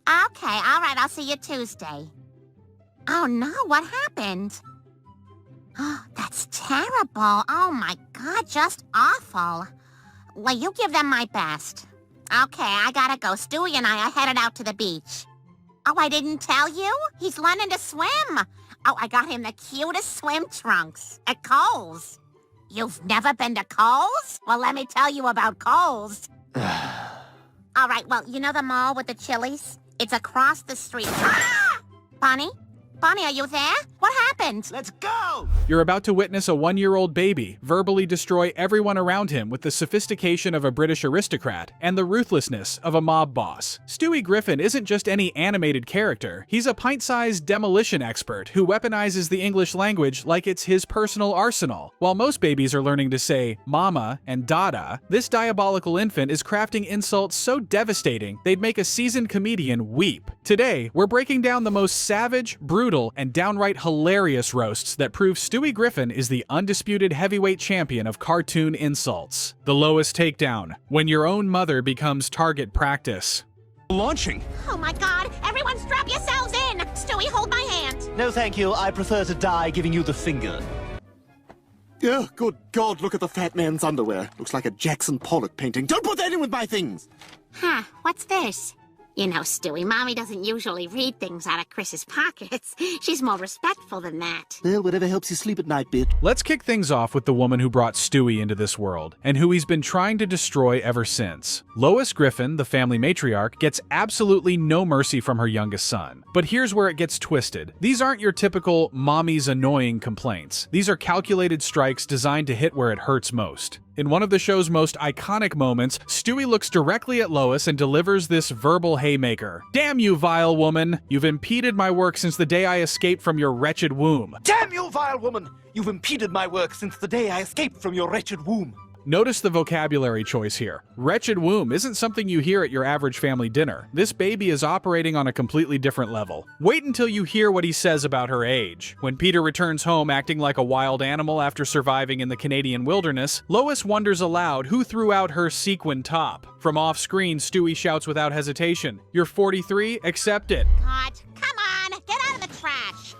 Okay, all right, I'll see you Tuesday. Oh no, what happened? Oh, that's terrible. Oh my God, just awful. Well, you give them my best. Okay, I gotta go. Stewie and I are headed out to the beach. Oh, I didn't tell you? He's learning to swim. Oh, I got him the cutest swim trunks at Kohl's. You've never been to Kohl's? Well, let me tell you about Kohl's. All right, well, you know the mall with the Chili's? It's across the street. Ah! Bonnie? Bonnie, are you there? What happened? Let's go! You're about to witness a 1-year-old baby verbally destroy everyone around him with the sophistication of a British aristocrat and the ruthlessness of a mob boss. Stewie Griffin isn't just any animated character, he's a pint-sized demolition expert who weaponizes the English language like it's his personal arsenal. While most babies are learning to say mama and dada, this diabolical infant is crafting insults so devastating they'd make a seasoned comedian weep. Today, we're breaking down the most savage, brutal, and downright hilarious roasts that prove Stewie Griffin is the undisputed heavyweight champion of cartoon insults. The Lois takedown, when your own mother becomes target practice. Launching. Oh my God, everyone strap yourselves in! Stewie, hold my hand! No, thank you. I prefer to die giving you the finger. Oh, good God, look at the fat man's underwear. Looks like a Jackson Pollock painting. Don't put that in with my things! Huh, what's this? You know, Stewie, Mommy doesn't usually read things out of Chris's pockets. She's more respectful than that. Well, whatever helps you sleep at night, bitch. Let's kick things off with the woman who brought Stewie into this world, and who he's been trying to destroy ever since. Lois Griffin, the family matriarch, gets absolutely no mercy from her youngest son. But here's where it gets twisted. These aren't your typical mommy's annoying complaints. These are calculated strikes designed to hit where it hurts most. In one of the show's most iconic moments, Stewie looks directly at Lois and delivers this verbal haymaker. "Damn you, vile woman! You've impeded my work since the day I escaped from your wretched womb." Damn you, vile woman! You've impeded my work since the day I escaped from your wretched womb. Notice the vocabulary choice here. Wretched womb isn't something you hear at your average family dinner. This baby is operating on a completely different level. Wait until you hear what he says about her age. When Peter returns home acting like a wild animal after surviving in the Canadian wilderness, Lois wonders aloud who threw out her sequin top. From off-screen, Stewie shouts without hesitation, "You're 43? Accept it." God, come on, get out of the trash.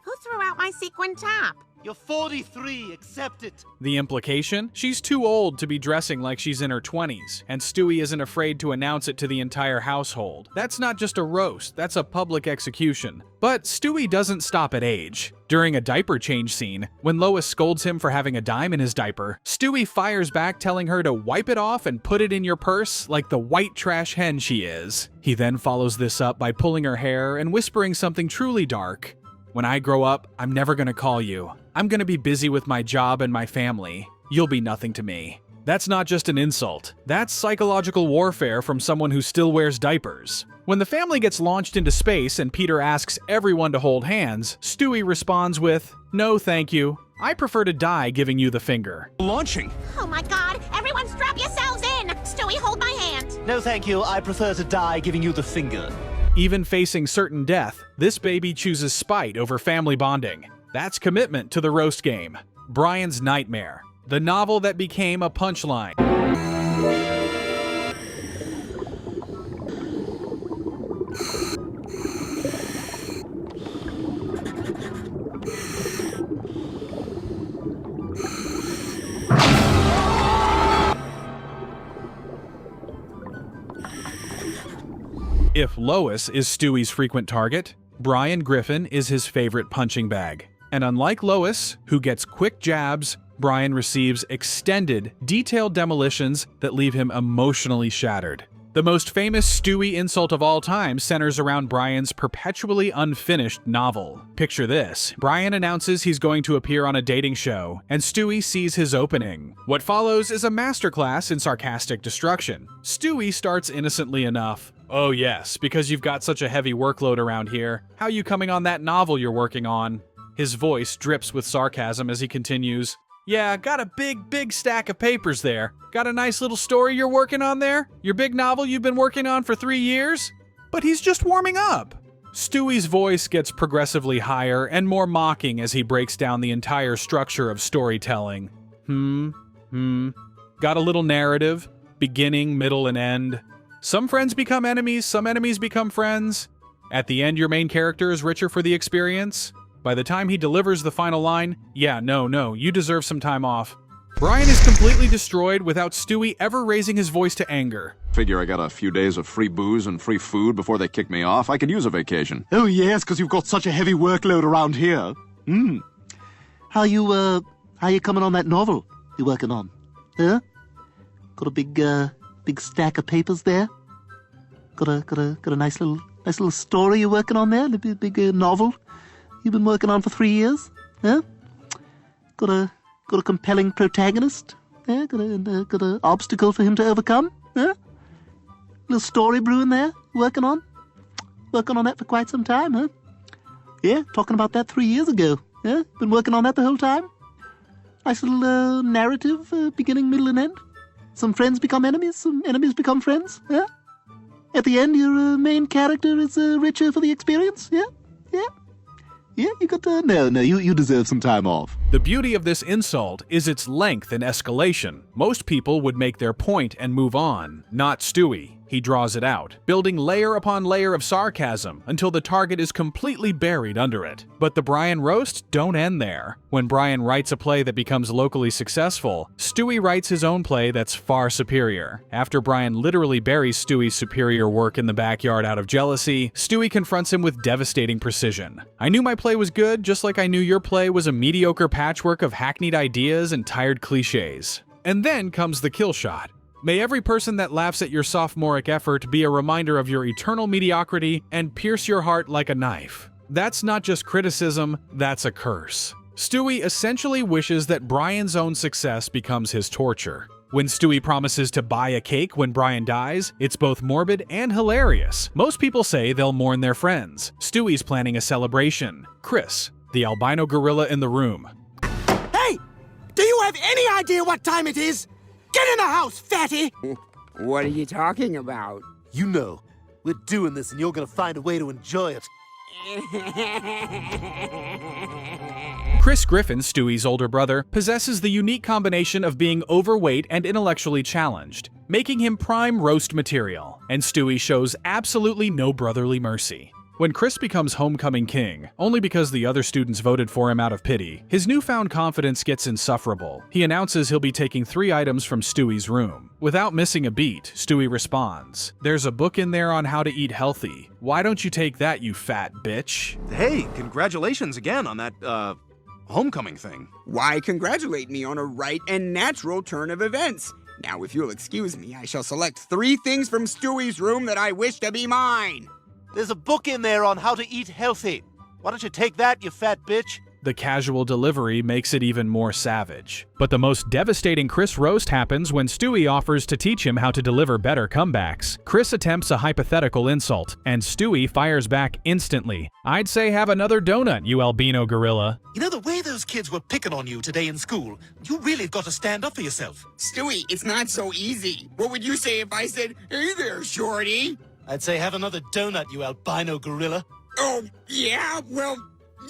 Who threw out my sequin top? You're 43. Accept it. The implication? She's too old to be dressing like she's in her 20s, and Stewie isn't afraid to announce it to the entire household. That's not just a roast, that's a public execution. But Stewie doesn't stop at age. During a diaper change scene, when Lois scolds him for having a dime in his diaper, Stewie fires back telling her to wipe it off and put it in your purse like the white trash hen she is. He then follows this up by pulling her hair and whispering something truly dark. "When I grow up, I'm never gonna call you. I'm gonna be busy with my job and my family. You'll be nothing to me." That's not just an insult. That's psychological warfare from someone who still wears diapers. When the family gets launched into space and Peter asks everyone to hold hands, Stewie responds with, "No, thank you. I prefer to die giving you the finger." Launching. Oh my God, everyone strap yourselves in! Stewie, hold my hand! No, thank you. I prefer to die giving you the finger. Even facing certain death, this baby chooses spite over family bonding. That's commitment to the roast game. Brian's Nightmare, the novel that became a punchline. If Lois is Stewie's frequent target, Brian Griffin is his favorite punching bag. And unlike Lois, who gets quick jabs, Brian receives extended, detailed demolitions that leave him emotionally shattered. The most famous Stewie insult of all time centers around Brian's perpetually unfinished novel. Picture this. Brian announces he's going to appear on a dating show, and Stewie sees his opening. What follows is a masterclass in sarcastic destruction. Stewie starts innocently enough. "Oh yes, because you've got such a heavy workload around here. How you coming on that novel you're working on?" His voice drips with sarcasm as he continues. "Yeah, got a big stack of papers there. Got a nice little story you're working on there? Your big novel you've been working on for 3 years?" But he's just warming up. Stewie's voice gets progressively higher and more mocking as he breaks down the entire structure of storytelling. Got a little narrative, beginning, middle, and end. Some friends become enemies, some enemies become friends. At the end, your main character is richer for the experience. By the time he delivers the final line, yeah, no, you deserve some time off. Brian is completely destroyed without Stewie ever raising his voice to anger. Figure I got a few days of free booze and free food before they kick me off. I could use a vacation. Oh, yes, because you've got such a heavy workload around here. How you coming on that novel you're working on? Huh? Got a big stack of papers there? Got a nice little story you're working on there? A big novel you've been working on for 3 years? Huh? Got a compelling protagonist? Yeah? Got a obstacle for him to overcome? Huh? Little story brewing there? Working on that for quite some time, huh? Yeah, talking about that 3 years ago. Yeah? Been working on that the whole time? Nice little narrative, beginning, middle, and end. Some friends become enemies, some enemies become friends. Yeah? At the end, your main character is richer for the experience. Yeah? Yeah, you got to... No, you deserve some time off. The beauty of this insult is its length and escalation. Most people would make their point and move on. Not Stewie. He draws it out, building layer upon layer of sarcasm until the target is completely buried under it. But the Brian roasts don't end there. When Brian writes a play that becomes locally successful, Stewie writes his own play that's far superior. After Brian literally buries Stewie's superior work in the backyard out of jealousy, Stewie confronts him with devastating precision. I knew my play was good, just like I knew your play was a mediocre patchwork of hackneyed ideas and tired cliches. And then comes the kill shot. May every person that laughs at your sophomoric effort be a reminder of your eternal mediocrity and pierce your heart like a knife. That's not just criticism, that's a curse. Stewie essentially wishes that Brian's own success becomes his torture. When Stewie promises to buy a cake when Brian dies, it's both morbid and hilarious. Most people say they'll mourn their friends. Stewie's planning a celebration. Chris, the albino gorilla in the room. Hey! Do you have any idea what time it is? Get in the house, fatty! What are you talking about? You know, we're doing this and you're gonna find a way to enjoy it. Chris Griffin, Stewie's older brother, possesses the unique combination of being overweight and intellectually challenged, making him prime roast material, and Stewie shows absolutely no brotherly mercy. When Chris becomes homecoming king, only because the other students voted for him out of pity, his newfound confidence gets insufferable. He announces he'll be taking 3 items from Stewie's room. Without missing a beat, Stewie responds, "There's a book in there on how to eat healthy. Why don't you take that, you fat bitch?" Hey, congratulations again on that, homecoming thing. Why congratulate me on a right and natural turn of events? Now, if you'll excuse me, I shall select 3 things from Stewie's room that I wish to be mine. There's a book in there on how to eat healthy. Why don't you take that, you fat bitch? The casual delivery makes it even more savage. But the most devastating Chris roast happens when Stewie offers to teach him how to deliver better comebacks. Chris attempts a hypothetical insult, and Stewie fires back instantly. "I'd say have another donut, you albino gorilla." You know, the way those kids were picking on you today in school, you really have got to stand up for yourself. Stewie, it's not so easy. What would you say if I said, "Hey there, shorty"? I'd say have another donut, you albino gorilla. Oh, yeah? Well,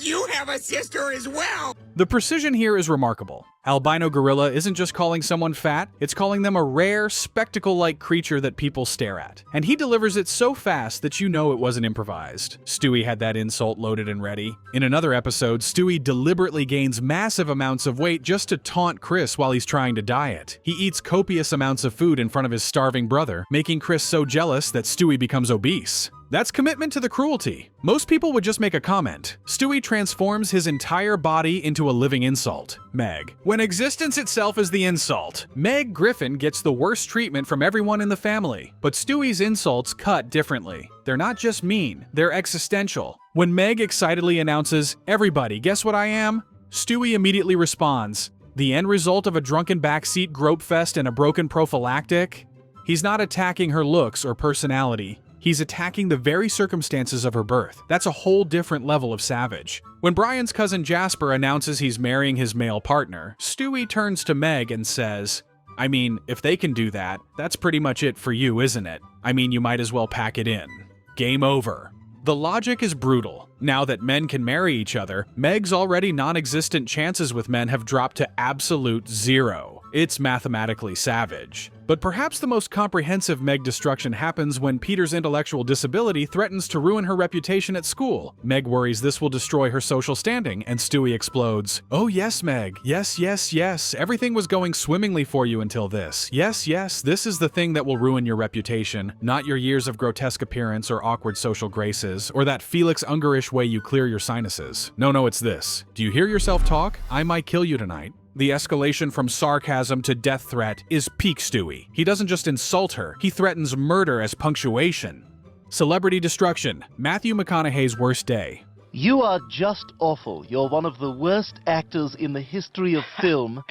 you have a sister as well. The precision here is remarkable. Albino gorilla isn't just calling someone fat, it's calling them a rare, spectacle-like creature that people stare at. And he delivers it so fast that you know it wasn't improvised. Stewie had that insult loaded and ready. In another episode, Stewie deliberately gains massive amounts of weight just to taunt Chris while he's trying to diet. He eats copious amounts of food in front of his starving brother, making Chris so jealous that Stewie becomes obese. That's commitment to the cruelty. Most people would just make a comment. Stewie transforms his entire body into a living insult. Meg. When existence itself is the insult, Meg Griffin gets the worst treatment from everyone in the family. But Stewie's insults cut differently. They're not just mean, they're existential. When Meg excitedly announces, "Everybody, guess what I am?" Stewie immediately responds, "The end result of a drunken backseat grope fest and a broken prophylactic?" He's not attacking her looks or personality. He's attacking the very circumstances of her birth. That's a whole different level of savage. When Brian's cousin Jasper announces he's marrying his male partner, Stewie turns to Meg and says, "I mean, if they can do that, that's pretty much it for you, isn't it? I mean, you might as well pack it in." Game over. The logic is brutal. Now that men can marry each other, Meg's already non-existent chances with men have dropped to absolute 0. It's mathematically savage. But perhaps the most comprehensive Meg destruction happens when Peter's intellectual disability threatens to ruin her reputation at school. Meg worries this will destroy her social standing, and Stewie explodes. "Oh yes, Meg. Yes, yes, yes. Everything was going swimmingly for you until this. Yes, yes, this is the thing that will ruin your reputation, not your years of grotesque appearance or awkward social graces, or that Felix Ungarish way you clear your sinuses. No, it's this. Do you hear yourself talk? I might kill you tonight." The escalation from sarcasm to death threat is peak Stewie. He doesn't just insult her, he threatens murder as punctuation. Celebrity destruction, Matthew McConaughey's worst day. You are just awful. You're one of the worst actors in the history of film,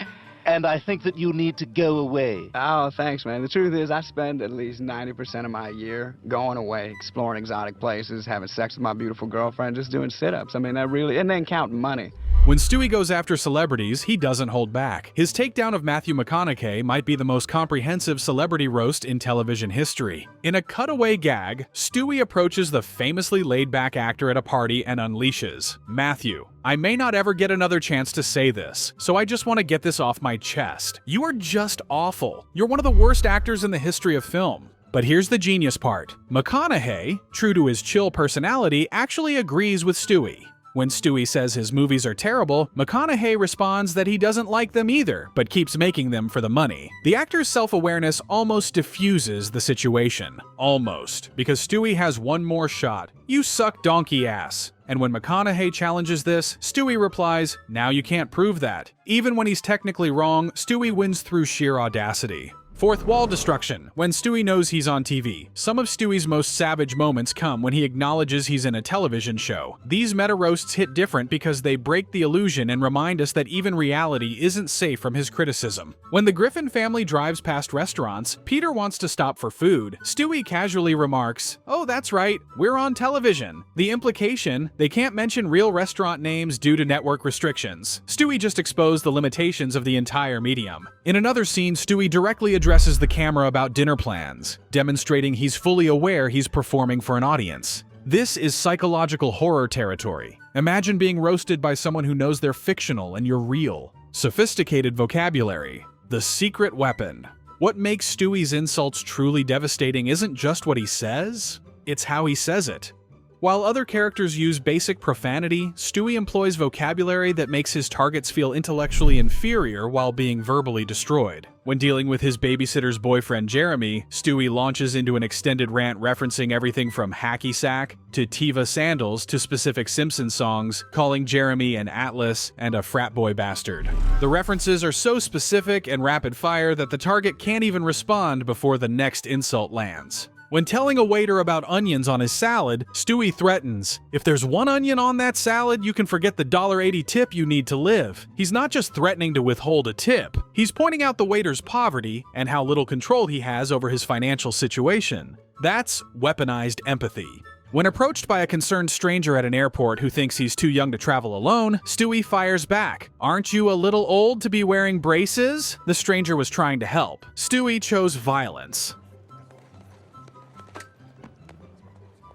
and I think that you need to go away. Oh, thanks, man. The truth is, I spend at least 90% of my year going away, exploring exotic places, having sex with my beautiful girlfriend, just doing sit-ups. I mean, and then counting money. When Stewie goes after celebrities, he doesn't hold back. His takedown of Matthew McConaughey might be the most comprehensive celebrity roast in television history. In a cutaway gag, Stewie approaches the famously laid-back actor at a party and unleashes, "Matthew, I may not ever get another chance to say this, so I just want to get this off my chest. You are just awful. You're one of the worst actors in the history of film." But here's the genius part. McConaughey, true to his chill personality, actually agrees with Stewie. When Stewie says his movies are terrible, McConaughey responds that he doesn't like them either, but keeps making them for the money. The actor's self-awareness almost diffuses the situation. Almost. Because Stewie has one more shot. "You suck donkey ass." And when McConaughey challenges this, Stewie replies, "Now you can't prove that." Even when he's technically wrong, Stewie wins through sheer audacity. Fourth wall destruction, when Stewie knows he's on TV. Some of Stewie's most savage moments come when he acknowledges he's in a television show. These meta roasts hit different because they break the illusion and remind us that even reality isn't safe from his criticism. When the Griffin family drives past restaurants, Peter wants to stop for food. Stewie casually remarks, "Oh, that's right, we're on television." The implication, they can't mention real restaurant names due to network restrictions. Stewie just exposed the limitations of the entire medium. In another scene, Stewie directly addresses the camera about dinner plans, demonstrating he's fully aware he's performing for an audience. This is psychological horror territory. Imagine being roasted by someone who knows they're fictional and you're real. Sophisticated vocabulary. The secret weapon. What makes Stewie's insults truly devastating isn't just what he says, it's how he says it. While other characters use basic profanity, Stewie employs vocabulary that makes his targets feel intellectually inferior while being verbally destroyed. When dealing with his babysitter's boyfriend Jeremy, Stewie launches into an extended rant referencing everything from hacky sack to Tiva sandals to specific Simpsons songs, calling Jeremy an atlas and a frat boy bastard. The references are so specific and rapid fire that the target can't even respond before the next insult lands. When telling a waiter about onions on his salad, Stewie threatens, "If there's one onion on that salad, you can forget the $1.80 tip you need to live." He's not just threatening to withhold a tip, he's pointing out the waiter's poverty and how little control he has over his financial situation. That's weaponized empathy. When approached by a concerned stranger at an airport who thinks he's too young to travel alone, Stewie fires back, "Aren't you a little old to be wearing braces?" The stranger was trying to help. Stewie chose violence.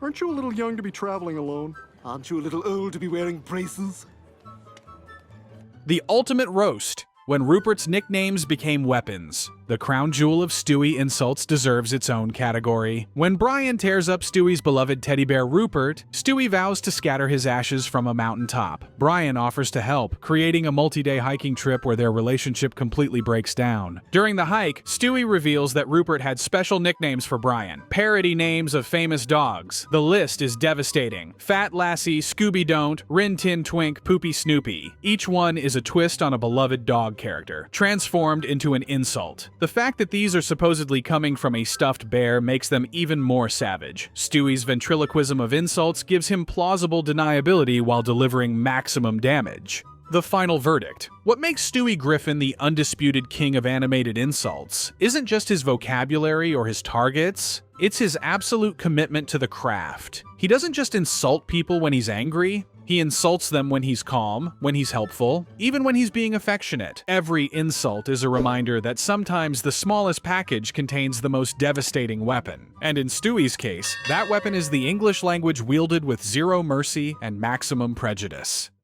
Aren't you a little young to be traveling alone? Aren't you a little old to be wearing braces? The ultimate roast, when Rupert's nicknames became weapons. The crown jewel of Stewie insults deserves its own category. When Brian tears up Stewie's beloved teddy bear Rupert, Stewie vows to scatter his ashes from a mountaintop. Brian offers to help, creating a multi-day hiking trip where their relationship completely breaks down. During the hike, Stewie reveals that Rupert had special nicknames for Brian, parody names of famous dogs. The list is devastating. Fat Lassie, Scooby Don't, Rin Tin Twink, Poopy Snoopy. Each one is a twist on a beloved dog character, transformed into an insult. The fact that these are supposedly coming from a stuffed bear makes them even more savage. Stewie's ventriloquism of insults gives him plausible deniability while delivering maximum damage. The final verdict. What makes Stewie Griffin the undisputed king of animated insults isn't just his vocabulary or his targets, it's his absolute commitment to the craft. He doesn't just insult people when he's angry, he insults them when he's calm, when he's helpful, even when he's being affectionate. Every insult is a reminder that sometimes the smallest package contains the most devastating weapon. And in Stewie's case, that weapon is the English language wielded with zero mercy and maximum prejudice.